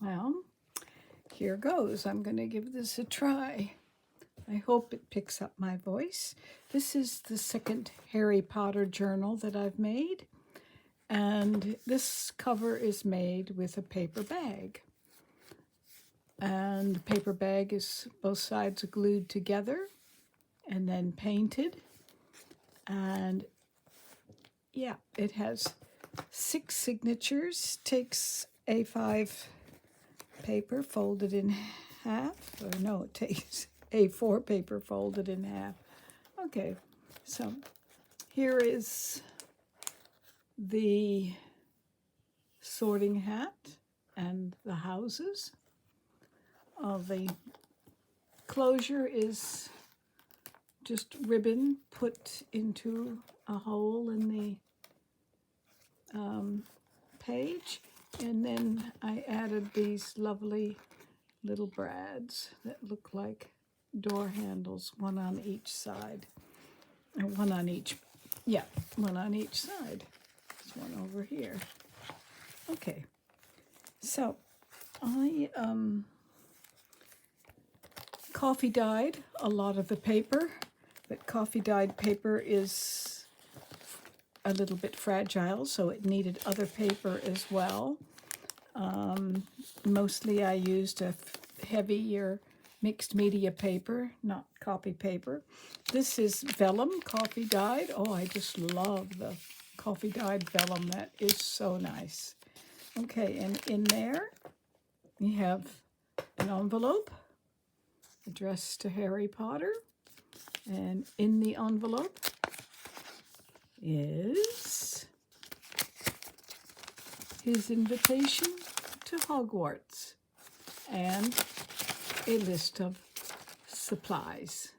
Well, here goes. I'm going to give this a try. I hope it picks up my voice. This is the second Harry Potter journal that I've made, and this cover is made with a paper bag. And the paper bag is both sides glued together and then painted. And yeah, it has 6 signatures, takes A5 paper folded in half, or no, it takes A4 paper folded in half. Okay, so here is the sorting hat and the houses. The closure is just ribbon put into a hole in the page, and then I added these lovely little brads that look like door handles, one on each side, or one on each side. There's one over here. Okay, so I coffee dyed a lot of the paper, but coffee dyed paper is a little bit fragile, so it needed other paper as well. Mostly I used a heavier mixed media paper, not copy paper. This is vellum coffee dyed. Oh, I just love the coffee dyed vellum. That is so nice. Okay, and in there we have an envelope addressed to Harry Potter, and in the envelope is his invitation to Hogwarts and a list of supplies.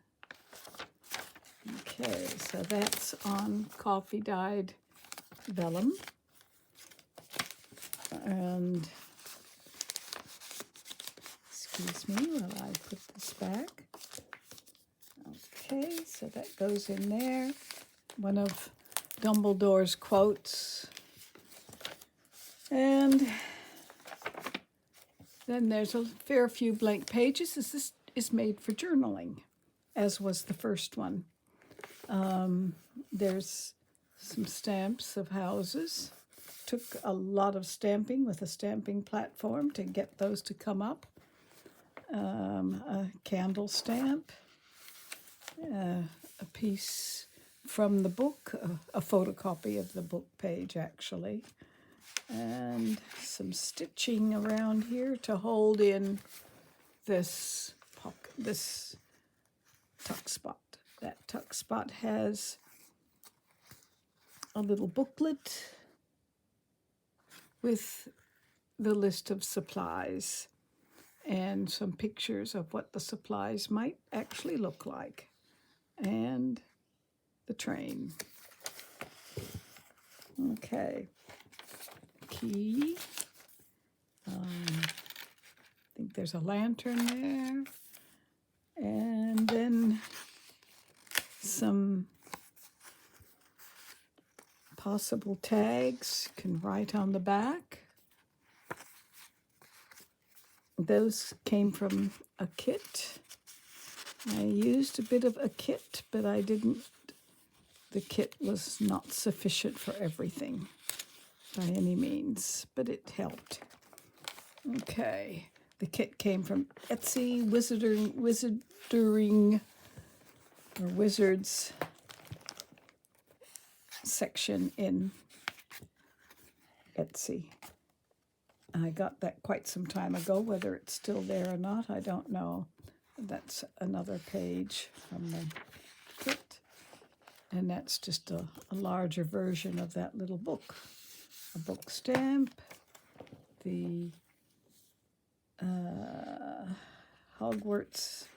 Okay, so that's on coffee dyed vellum. And excuse me while I put this back. Okay, so that goes in there. One of Dumbledore's quotes. And then there's a fair few blank pages. This is made for journaling, as was the first one. There's some stamps of houses. Took a lot of stamping with a stamping platform to get those to come up. A candle stamp, a piece from the book, a photocopy of the book page actually, and some stitching around here to hold in this tuck spot. That tuck spot has a little booklet with the list of supplies and some pictures of what the supplies might actually look like, and the train. Okay, key. I think there's a lantern there, and then some possible tags you can write on the back. Those came from a kit. I used a bit of a kit, but the kit was not sufficient for everything by any means, but it helped. Okay, the kit came from Etsy, Wizards section in Etsy. I got that quite some time ago. Whether it's still there or not, I don't know. That's another page from the kit. And that's just a larger version of that little book. A book stamp, the Hogwarts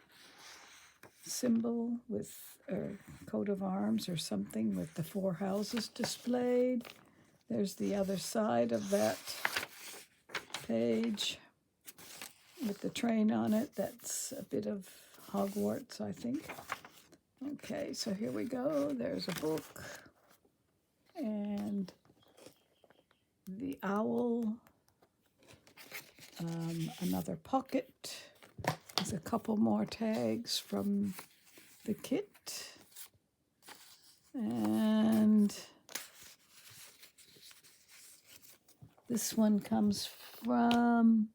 symbol with a coat of arms or something with the 4 houses displayed. There's the other side of that page with the train on it. That's a bit of Hogwarts, I think. Okay, so here we go. There's a book and the owl Another pocket. There's a couple more tags from the kit. And this one comes from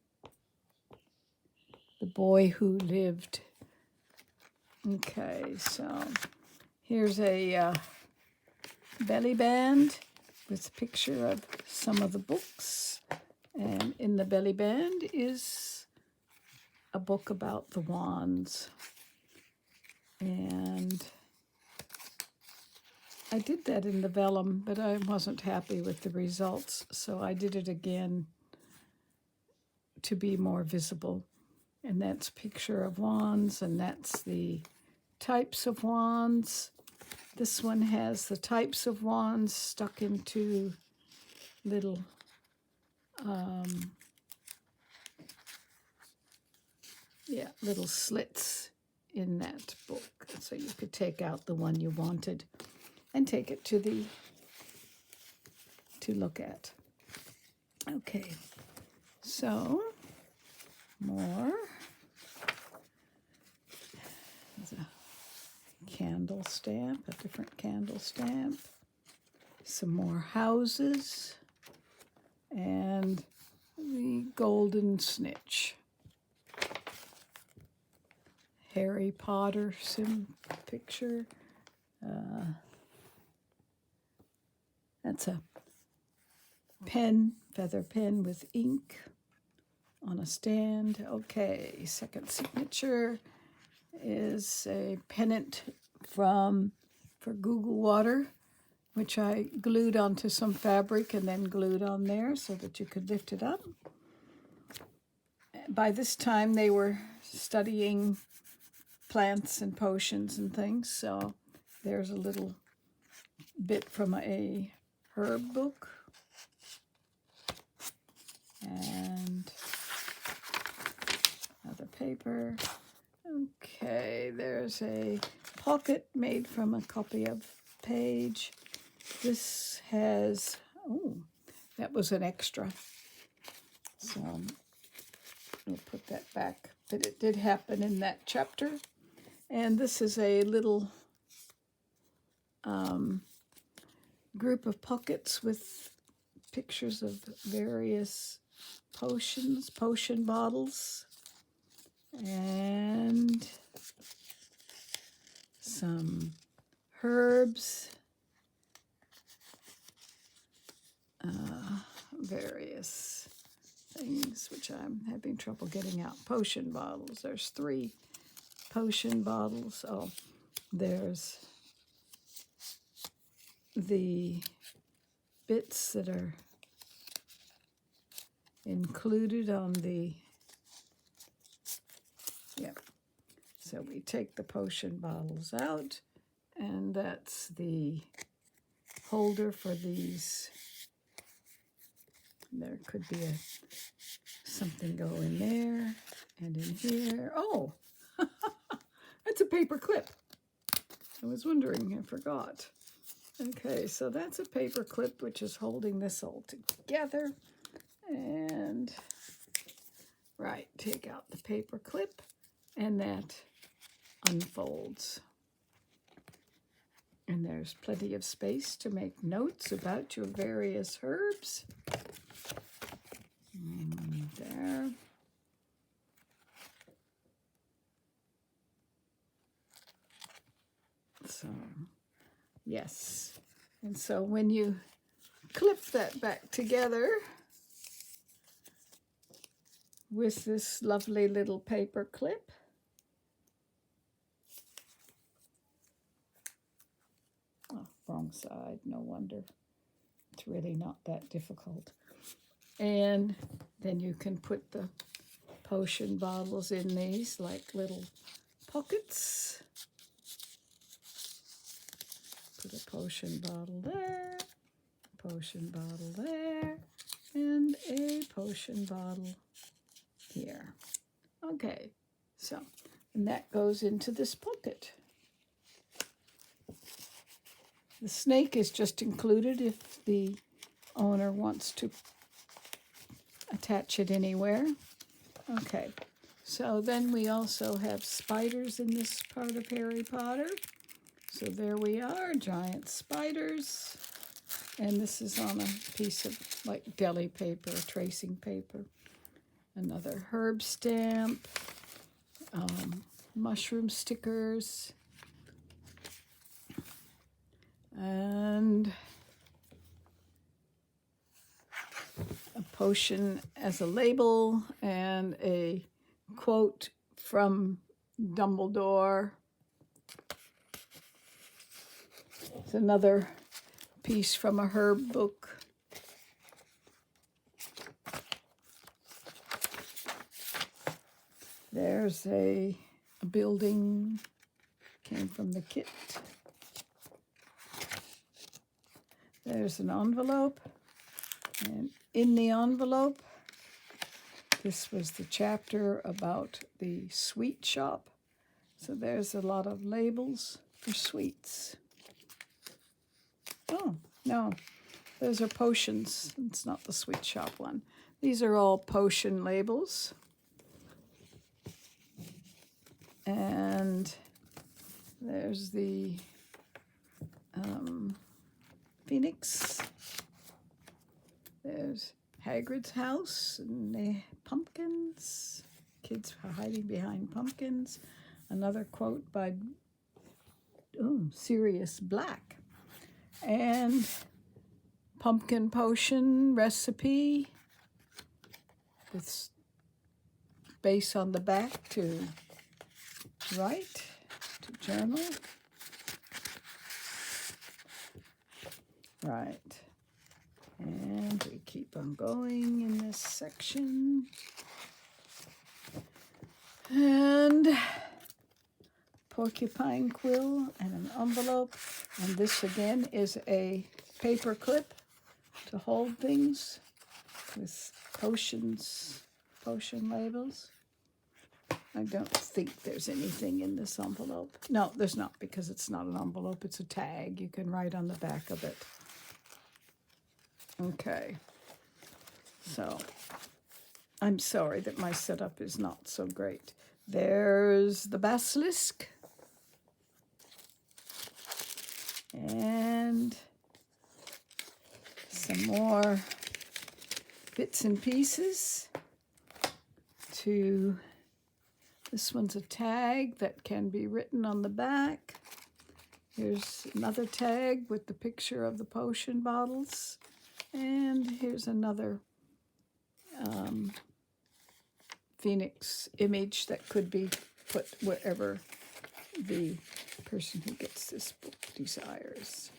The Boy Who Lived. Okay, so here's a belly band with a picture of some of the books. And in the belly band is a book about the wands. And I did that in the vellum, but I wasn't happy with the results, so I did it again to be more visible. And that's a picture of wands, and that's the types of wands. This one has the types of wands stuck into little little slits in that book, so you could take out the one you wanted and take it to look at. Okay, so more. There's a candle stamp, a different candle stamp. Some more houses and the golden snitch. Harry Potter picture. That's a pen, feather pen with ink on a stand. Okay, second signature is a pennant for Google Water, which I glued onto some fabric and then glued on there so that you could lift it up. By this time they were studying plants and potions and things, so there's a little bit from a herb book. And another paper. Okay, there's a pocket made from a copy of Page. This has, that was an extra. So we'll put that back. But it did happen in that chapter. And this is a little group of pockets with pictures of various potions, potion bottles, and some herbs, various things which I'm having trouble getting out. Potion bottles. There's 3 potion bottles. Oh, there's the bits that are included on the, so we take the potion bottles out, and that's the holder for these. There could be something go in there and in here. Oh, that's a paper clip. I was wondering, I forgot. Okay, so that's a paper clip which is holding this all together. And, right, take out the paper clip, and that unfolds. And there's plenty of space to make notes about your various herbs. There. So, yes. And so when you clip that back together with this lovely little paper clip, oh, wrong side, no wonder. It's really not that difficult. And then you can put the potion bottles in these like little pockets. Put a potion bottle there, potion bottle there, and a potion bottle here. Okay, so, and that goes into this pocket. The snake is just included if the owner wants to attach it anywhere. Okay, so then we also have spiders in this part of Harry Potter. So there we are, giant spiders. And this is on a piece of like deli paper, tracing paper. Another herb stamp, mushroom stickers, and a potion as a label, and a quote from Dumbledore. It's another piece from a herb book. There's a building, came from the kit. There's an envelope, and in the envelope, this was the chapter about the sweet shop. So there's a lot of labels for sweets. Oh, no, those are potions. It's not the sweet shop one. These are all potion labels. And there's the Phoenix. There's Hagrid's house and the pumpkins. Kids are hiding behind pumpkins. Another quote by Sirius Black. And pumpkin potion recipe with space on the back to write, to journal. Right. And we keep on going in this section. And porcupine quill and an envelope. And this again is a paper clip to hold things with potion labels. I don't think there's anything in this envelope. No, there's not, because it's not an envelope, it's a tag. You can write on the back of it. Okay, so I'm sorry that my setup is not so great. There's the basilisk. And some more bits and pieces to, this one's a tag that can be written on the back. Here's another tag with the picture of the potion bottles. And here's another Phoenix image that could be put wherever the person who gets this book desires.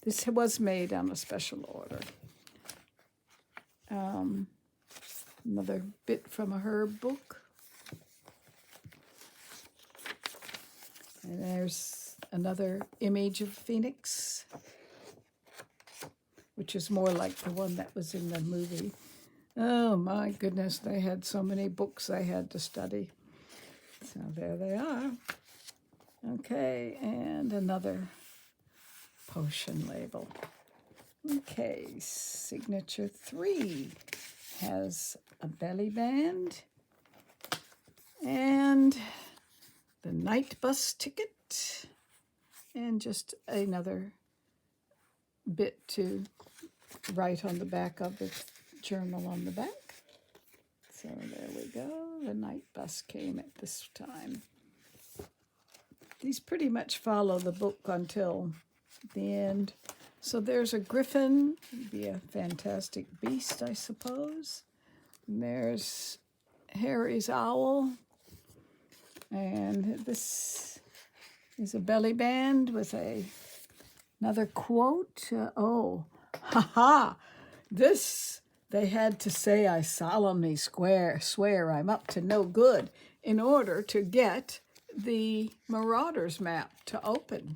This was made on a special order. Another bit from a herb book. And there's another image of Phoenix, which is more like the one that was in the movie. Oh my goodness, they had so many books I had to study. So there they are. Okay, and another potion label. Okay, signature 3 has a belly band and the night bus ticket and just another bit to write on the back of the journal on the back. So there we go. The night bus came at this time. These pretty much follow the book until the end. So there's a griffin, be a fantastic beast, I suppose. And there's Harry's owl. And this is a belly band with another quote. This, they had to say, I solemnly swear I'm up to no good in order to get the Marauders map to open.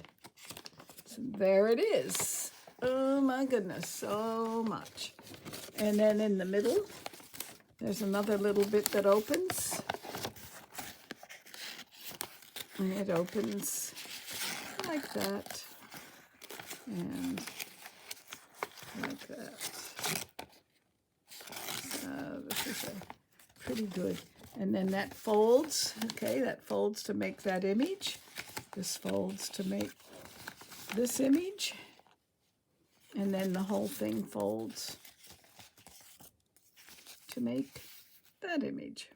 So there it is. Oh my goodness, so much. And then in the middle, there's another little bit that opens. And it opens like that. And like that. This is a pretty good. And then that folds, okay, that folds to make that image. This folds to make this image. And then the whole thing folds to make that image.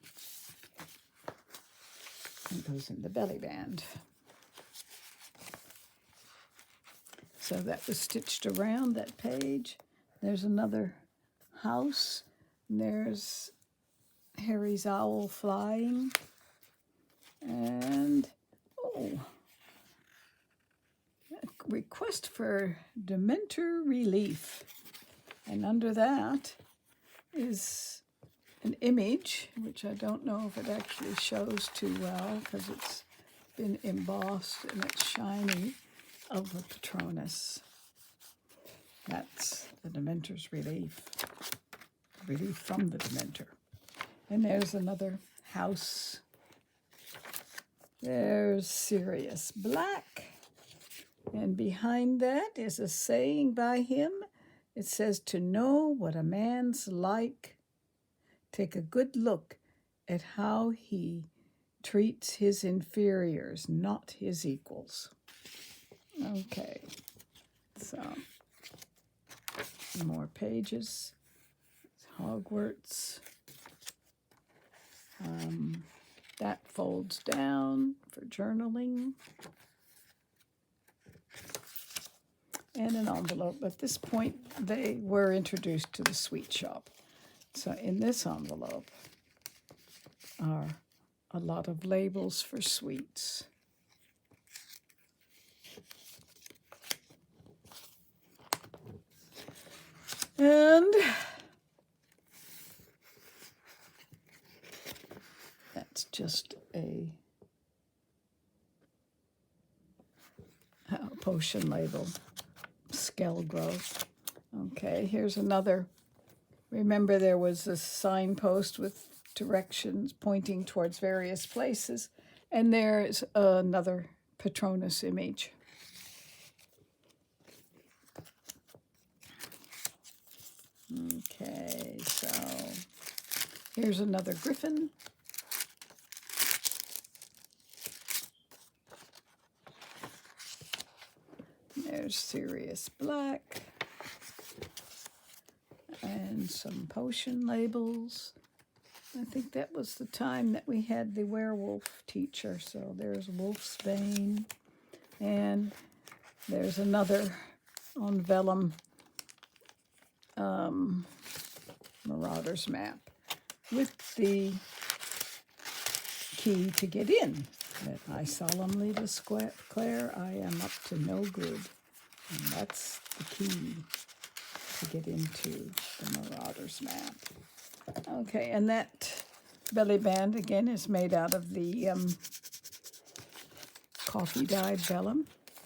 And goes in the belly band. So that was stitched around that page. There's another house. And there's Harry's owl flying. And, oh, a request for Dementor relief. And under that is an image, which I don't know if it actually shows too well because it's been embossed and it's shiny, of a Patronus. That's the Dementor's relief. Relief from the Dementor. And there's another house. There's Sirius Black. And behind that is a saying by him. It says, to know what a man's like, take a good look at how he treats his inferiors, not his equals. Okay, so more pages. Hogwarts. That folds down for journaling. And an envelope. At this point, they were introduced to the sweet shop. So in this envelope are a lot of labels for sweets. And that's just a potion label, Skell growth. Okay, here's another. Remember there was a signpost with directions pointing towards various places, and there's another Patronus image. Okay, so here's another griffin. There's Sirius Black. And some potion labels. I think that was the time that we had the werewolf teacher. So there's Wolfsbane. And there's another on vellum Marauder's map with the key to get in. That I solemnly declare I am up to no good. And that's the key to get into the Marauder's map. Okay, and that belly band again is made out of the coffee dyed vellum.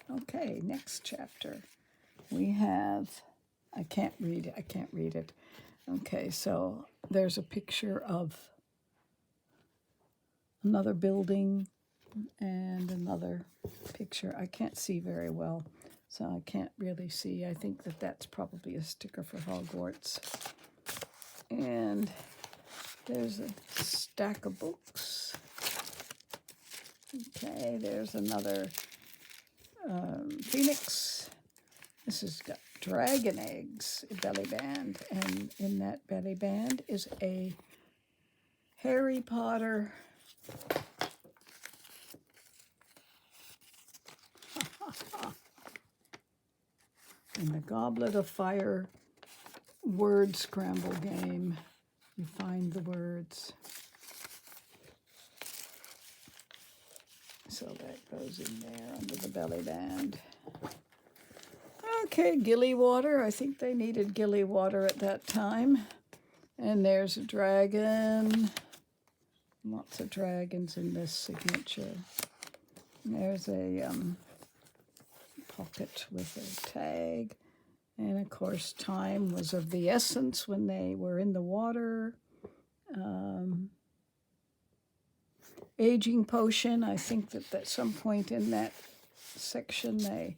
Okay, next chapter. We have, I can't read it. Okay, so there's a picture of another building and another picture. I can't see very well, so I can't really see. I think that that's probably a sticker for Hogwarts. And there's a stack of books. Okay, there's another Phoenix. This has got dragon eggs belly band, and in that belly band is a Harry Potter in the Goblet of Fire word scramble game. You find the words. So that goes in there under the belly band. Okay, gilly water. I think they needed gilly water at that time. And there's a dragon. Lots of dragons in this signature. And there's a pocket with a tag. And of course, time was of the essence when they were in the water. Aging potion. I think that at some point in that section they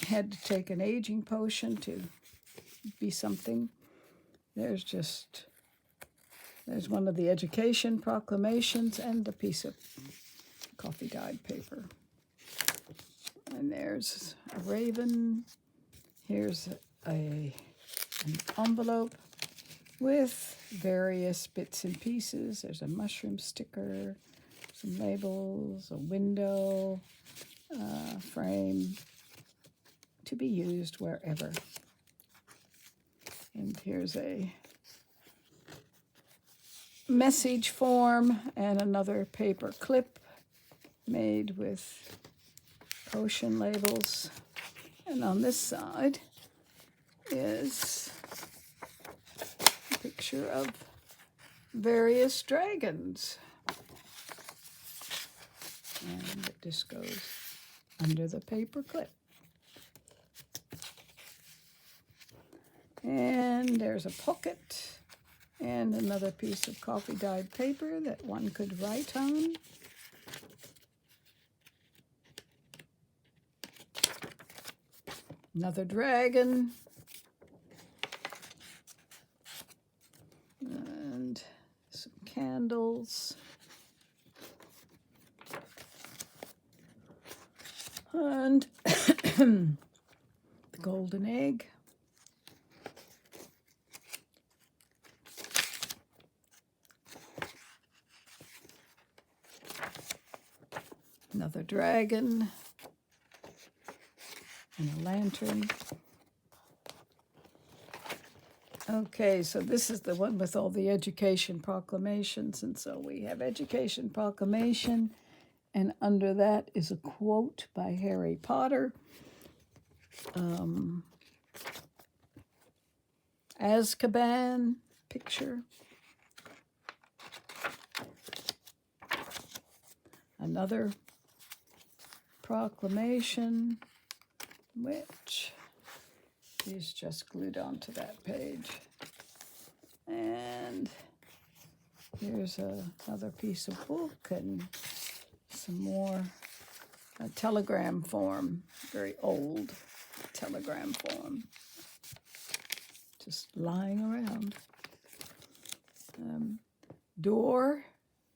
had to take an aging potion to be something. There's just There's one of the education proclamations and a piece of coffee dyed paper. And there's a raven. Here's an envelope with various bits and pieces. There's a mushroom sticker, some labels, a window frame to be used wherever. And here's a message form and another paper clip made with potion labels. And on this side is a picture of various dragons. And it just goes under the paper clip. And there's a pocket and another piece of coffee dyed paper that one could write on. Another dragon. And some candles. And the golden egg. Another dragon. And a lantern. Okay, so this is the one with all the education proclamations. And so we have education proclamation. And under that is a quote by Harry Potter. Azkaban picture. Another proclamation, which is just glued onto that page. And here's another piece of book and some more telegram form, very old telegram form, just lying around. Door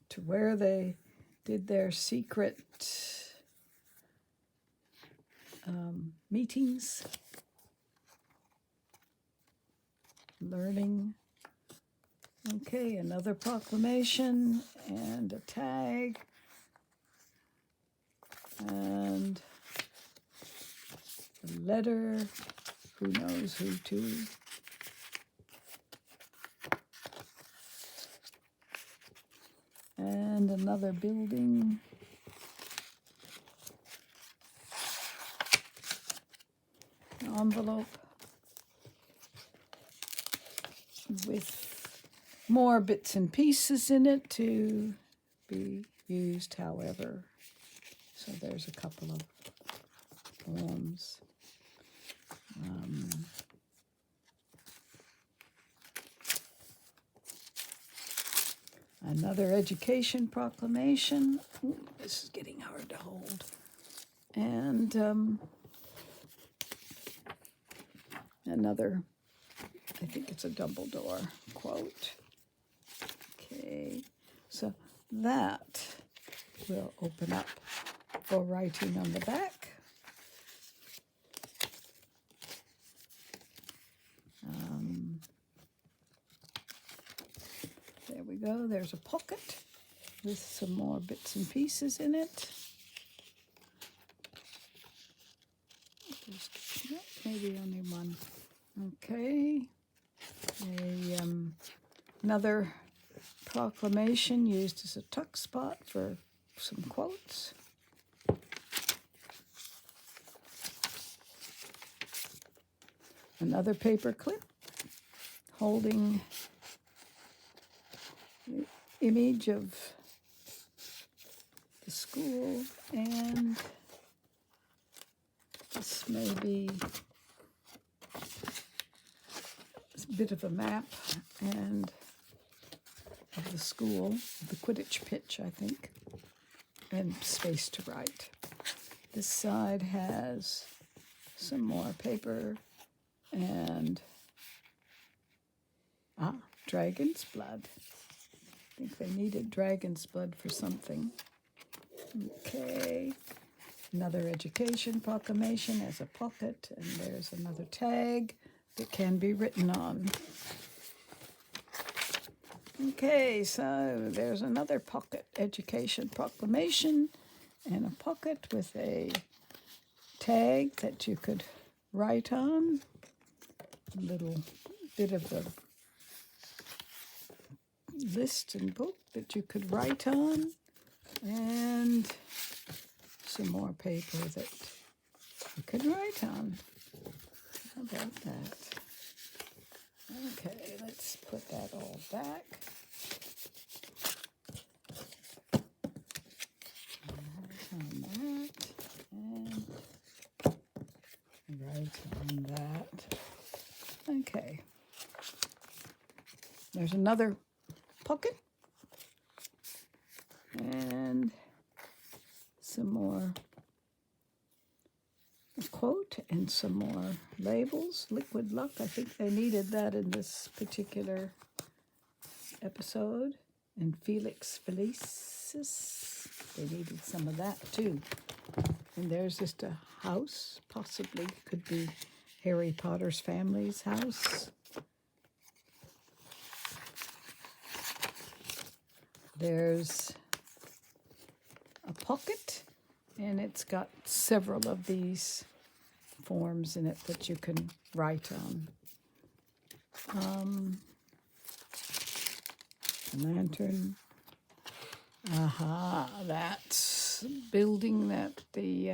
to where they did their secret meetings, learning. Okay, another proclamation and a tag and a letter, who knows who to. And another building. An envelope with more bits and pieces in it to be used however. So there's a couple of forms. Another education proclamation. Ooh, this is getting hard to hold. And another, I think it's a Dumbledore quote. Okay, so that will open up for writing on the back. There we go. There's a pocket with some more bits and pieces in it. Just, maybe only one. Okay. Another proclamation used as a tuck spot for some quotes. Another paper clip holding the image of the school, and this may be a bit of a map and of the school, the Quidditch pitch, I think, and space to write. This side has some more paper and dragon's blood. think they needed dragon's blood for something. Okay. Another education proclamation as a pocket, and there's another tag that can be written on. Okay, so there's another pocket education proclamation and a pocket with a tag that you could write on. A little bit of the list and book that you could write on, and some more paper that you could write on. How about that? Okay, let's put that all back. Write on that, and write on that. Okay. There's another pocket. And some more, a quote and some more labels. Liquid luck, I think they needed that in this particular episode. And Felix Felicis, they needed some of that too. And there's just a house, possibly could be Harry Potter's family's house. There's a pocket, and it's got several of these forms in it that you can write on. Lantern. Aha, that's building that the,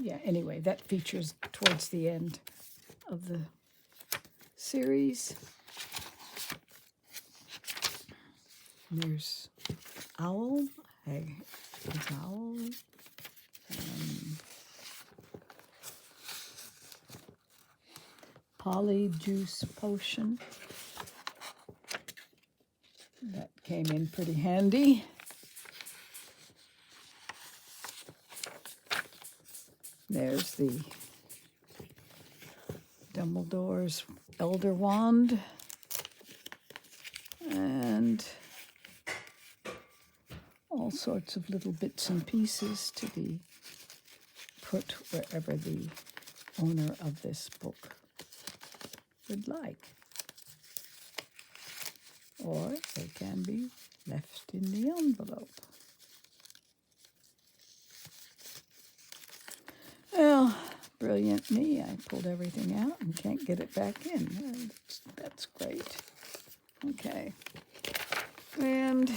yeah, anyway, that features towards the end of the series. There's owl, there's owl, polyjuice potion. That came in pretty handy. There's the Dumbledore's Elder Wand, and all sorts of little bits and pieces to be put wherever the owner of this book would like. Or they can be left in the envelope. Well, brilliant me. I pulled everything out and can't get it back in. That's great. Okay. And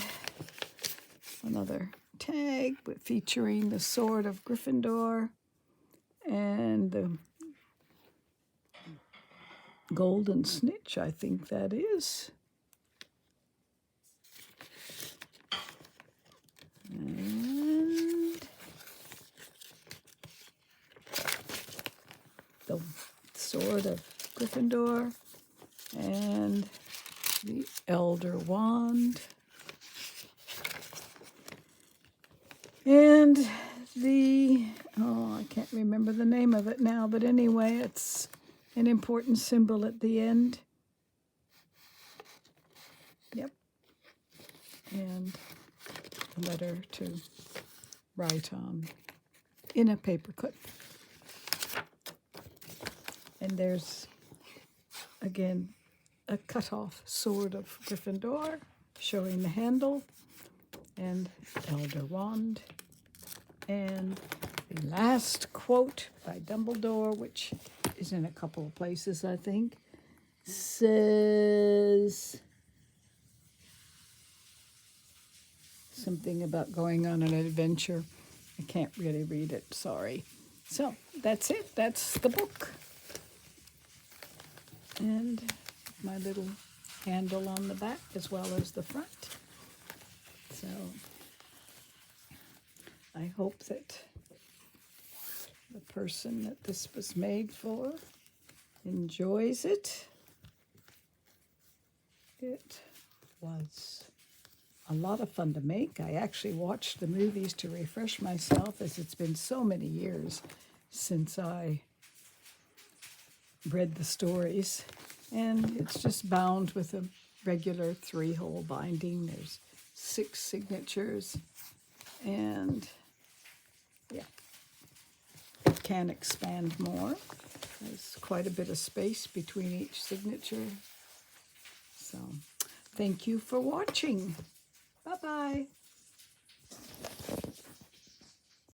another tag featuring the sword of Gryffindor and the golden snitch, I think that is. And the sword of Gryffindor and the Elder Wand. And the, I can't remember the name of it now, but anyway, it's an important symbol at the end. Yep. And a letter to write on in a paper clip. And there's, again, a cut-off sword of Gryffindor showing the handle, and Elder Wand. And the last quote by Dumbledore, which is in a couple of places, I think, says something about going on an adventure. I can't really read it, sorry. So that's it. That's the book. And my little handle on the back as well as the front. So I hope that the person that this was made for enjoys it. It was a lot of fun to make. I actually watched the movies to refresh myself, as it's been so many years since I read the stories. And it's just bound with a regular 3-hole binding. There's 6 signatures, and yeah, it can expand more. There's quite a bit of space between each signature. So thank you for watching. Bye-bye.